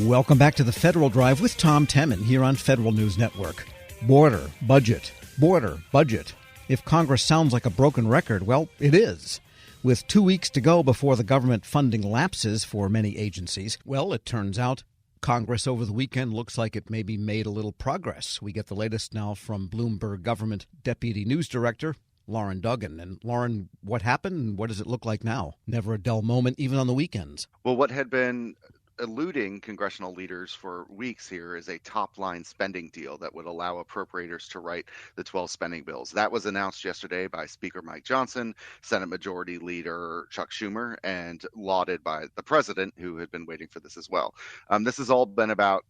Welcome back to the Federal Drive with Tom Temin here on Federal News Network. Border, budget. If Congress sounds like a broken record, well, it is. With 2 weeks to go before the government funding lapses for many agencies, well, it turns out Congress over the weekend looks like it maybe made a little progress. We get the latest now from Bloomberg Government Deputy News Director Loren Duggan. And Loren, what happened and what does it look like now? Never a dull moment, even on the weekends. Well, what had been eluding congressional leaders for weeks here is a top-line spending deal that would allow appropriators to write the 12 spending bills. That was announced yesterday by Speaker Mike Johnson, Senate Majority Leader Chuck Schumer, and lauded by the president, who had been waiting for this as well. This has all been about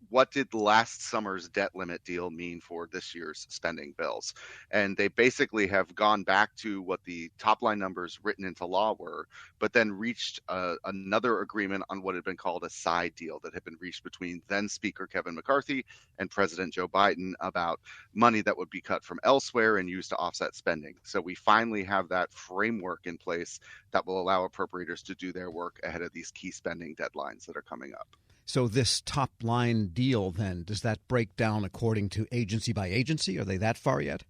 what did last summer's debt limit deal mean for this year's spending bills? And they basically have gone back to what the top line numbers written into law were, but then reached another agreement on what had been called a side deal that had been reached between then Speaker Kevin McCarthy and President Joe Biden about money that would be cut from elsewhere and used to offset spending. So we finally have that framework in place that will allow appropriators to do their work ahead of these key spending deadlines that are coming up. So this top-line deal, then, does that break down according to agency by agency? Are they that far yet?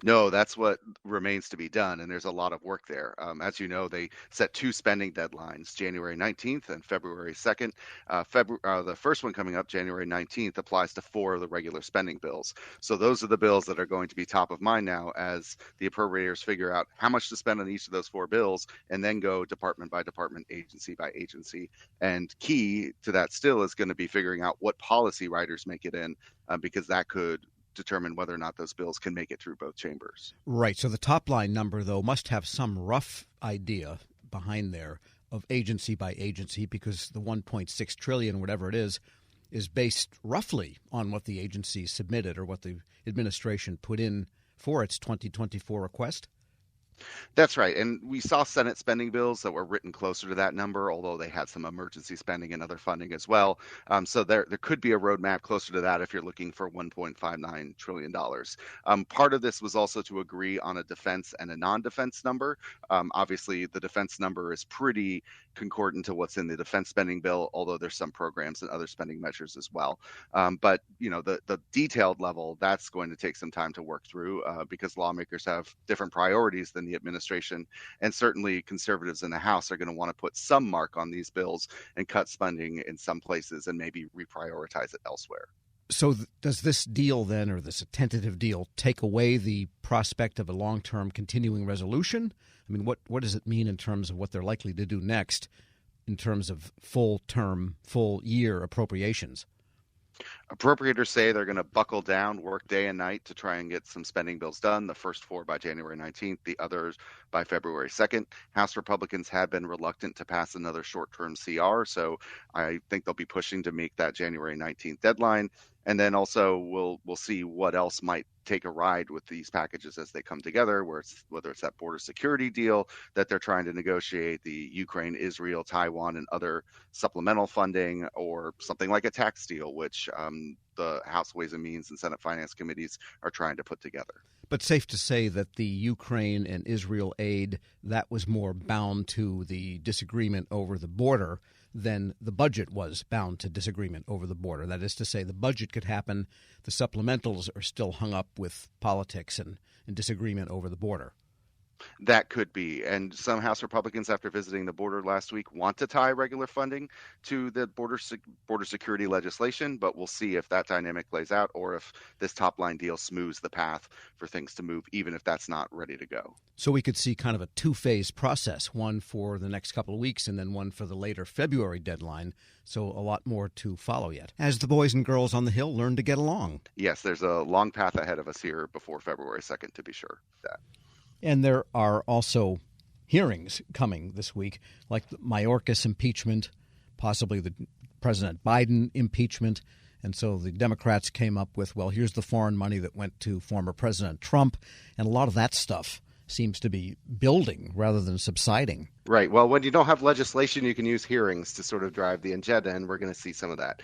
No, that's what remains to be done, and there's a lot of work there. As you know, they set two spending deadlines, January 19th and February 2nd. The first one coming up, January 19th, applies to 4 of the regular spending bills. So those are the bills that are going to be top of mind now as the appropriators figure out how much to spend on each of those 4 bills and then go department by department, agency by agency. And key to that still is going to be figuring out what policy writers make it in, because that could determine whether or not those bills can make it through both chambers. Right. So the top line number, though, must have some rough idea behind there of agency by agency, because the $1.6 trillion, whatever it is based roughly on what the agency submitted or what the administration put in for its 2024 request. That's right. And we saw Senate spending bills that were written closer to that number, although they had some emergency spending and other funding as well. So there could be a roadmap closer to that if you're looking for $1.59 trillion. Part of this was also to agree on a defense and a non-defense number. Obviously, the defense number is pretty concordant to what's in the defense spending bill, although there's some programs and other spending measures as well. But, the detailed level, that's going to take some time to work through because lawmakers have different priorities than the administration, and certainly conservatives in the House are going to want to put some mark on these bills and cut spending in some places and maybe reprioritize it elsewhere. So does this deal then, or this tentative deal, take away the prospect of a long-term continuing resolution? I mean, what does it mean in terms of what they're likely to do next in terms of full-term, full-year appropriations? Appropriators say they're going to buckle down, work day and night to try and get some spending bills done, the first 4 by January 19th, the others by February 2nd. House Republicans have been reluctant to pass another short-term CR, so I think they'll be pushing to make that January 19th deadline. And then also we'll see what else might take a ride with these packages as they come together, whether it's that border security deal that they're trying to negotiate, the Ukraine, Israel, Taiwan, and other supplemental funding, or something like a tax deal, which the House Ways and Means and Senate Finance Committees are trying to put together. But safe to say that the Ukraine and Israel aid, that was more bound to the disagreement over the border than the budget was bound to disagreement over the border. That is to say, the budget could happen. The supplementals are still hung up with politics and disagreement over the border. That could be. And some House Republicans, after visiting the border last week, want to tie regular funding to the border security legislation, but we'll see if that dynamic plays out or if this top line deal smooths the path for things to move, even if that's not ready to go. So we could see kind of a 2-phase process, one for the next couple of weeks and then one for the later February deadline. So a lot more to follow yet, as the boys and girls on the Hill learn to get along. Yes, there's a long path ahead of us here before February 2nd, to be sure. And there are also hearings coming this week, like the Mayorkas impeachment, possibly the President Biden impeachment. And so the Democrats came up with, well, here's the foreign money that went to former President Trump. And a lot of that stuff seems to be building rather than subsiding. Right. Well, when you don't have legislation, you can use hearings to sort of drive the agenda, and we're going to see some of that.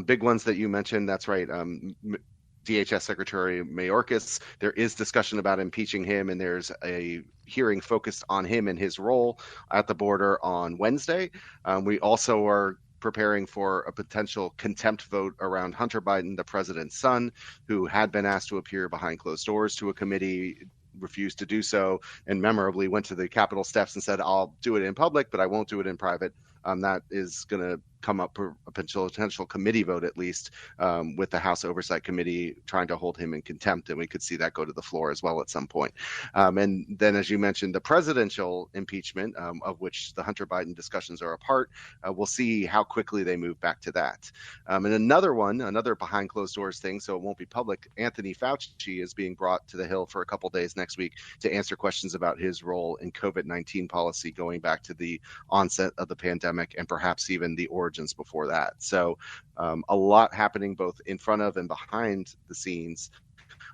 Big ones that you mentioned, that's right. DHS Secretary Mayorkas, there is discussion about impeaching him, and there's a hearing focused on him and his role at the border on Wednesday. We also are preparing for a potential contempt vote around Hunter Biden, the president's son, who had been asked to appear behind closed doors to a committee, refused to do so, and memorably went to the Capitol steps and said, I'll do it in public, but I won't do it in private. That is going to come up for a potential committee vote, at least, with the House Oversight Committee trying to hold him in contempt. And we could see that go to the floor as well at some point. And then, as you mentioned, the presidential impeachment, of which the Hunter Biden discussions are a part, we'll see how quickly they move back to that. And another behind closed doors thing, so it won't be public, Anthony Fauci is being brought to the Hill for a couple days next week to answer questions about his role in COVID-19 policy going back to the onset of the pandemic and perhaps even the origins before that. So a lot happening both in front of and behind the scenes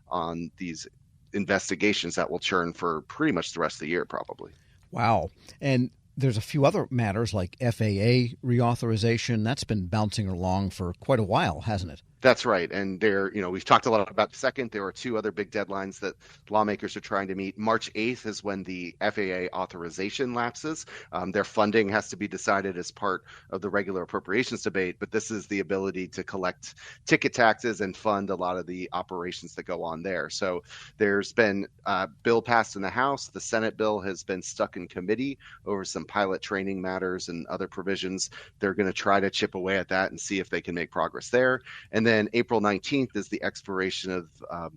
on these investigations that will churn for pretty much the rest of the year, probably. Wow. And there's a few other matters like FAA reauthorization. That's been bouncing along for quite a while, hasn't it? That's right. And we've talked a lot about the second. There are two other big deadlines that lawmakers are trying to meet. March 8th is when the FAA authorization lapses. Their funding has to be decided as part of the regular appropriations debate, but this is the ability to collect ticket taxes and fund a lot of the operations that go on there. So there's been a bill passed in the House. The Senate bill has been stuck in committee over some pilot training matters and other provisions. They're going to try to chip away at that and see if they can make progress there. And then April 19th is the expiration of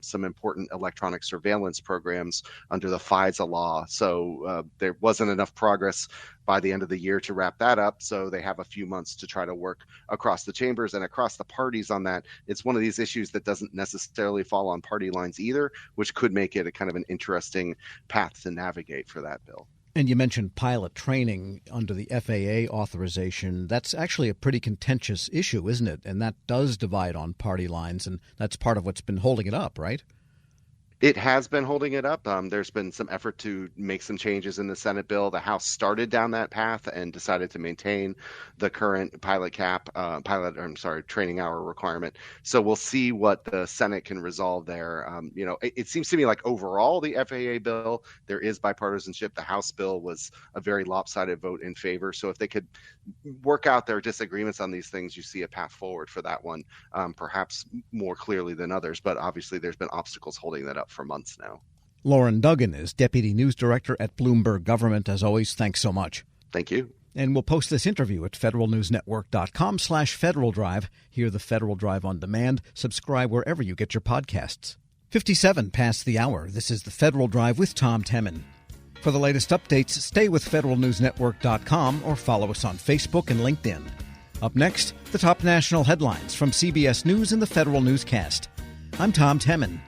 some important electronic surveillance programs under the FISA law. So there wasn't enough progress by the end of the year to wrap that up. So they have a few months to try to work across the chambers and across the parties on that. It's one of these issues that doesn't necessarily fall on party lines either, which could make it a kind of an interesting path to navigate for that bill. And you mentioned pilot training under the FAA authorization. That's actually a pretty contentious issue, isn't it? And that does divide on party lines, and that's part of what's been holding it up, right? It has been holding it up. There's been some effort to make some changes in the Senate bill. The House started down that path and decided to maintain the current training hour requirement. So we'll see what the Senate can resolve there. It seems to me like overall the FAA bill, there is bipartisanship. The House bill was a very lopsided vote in favor. So if they could work out their disagreements on these things, you see a path forward for that one, perhaps more clearly than others. But obviously there's been obstacles holding that up for months now. Loren Duggan is Deputy News Director at Bloomberg Government. As always, thanks so much. Thank you. And we'll post this interview at federalnewsnetwork.com/Federal Drive. Hear the Federal Drive on demand. Subscribe wherever you get your podcasts. 57 past the hour. This is the Federal Drive with Tom Temin. For the latest updates, stay with federalnewsnetwork.com or follow us on Facebook and LinkedIn. Up next, the top national headlines from CBS News and the Federal Newscast. I'm Tom Temin.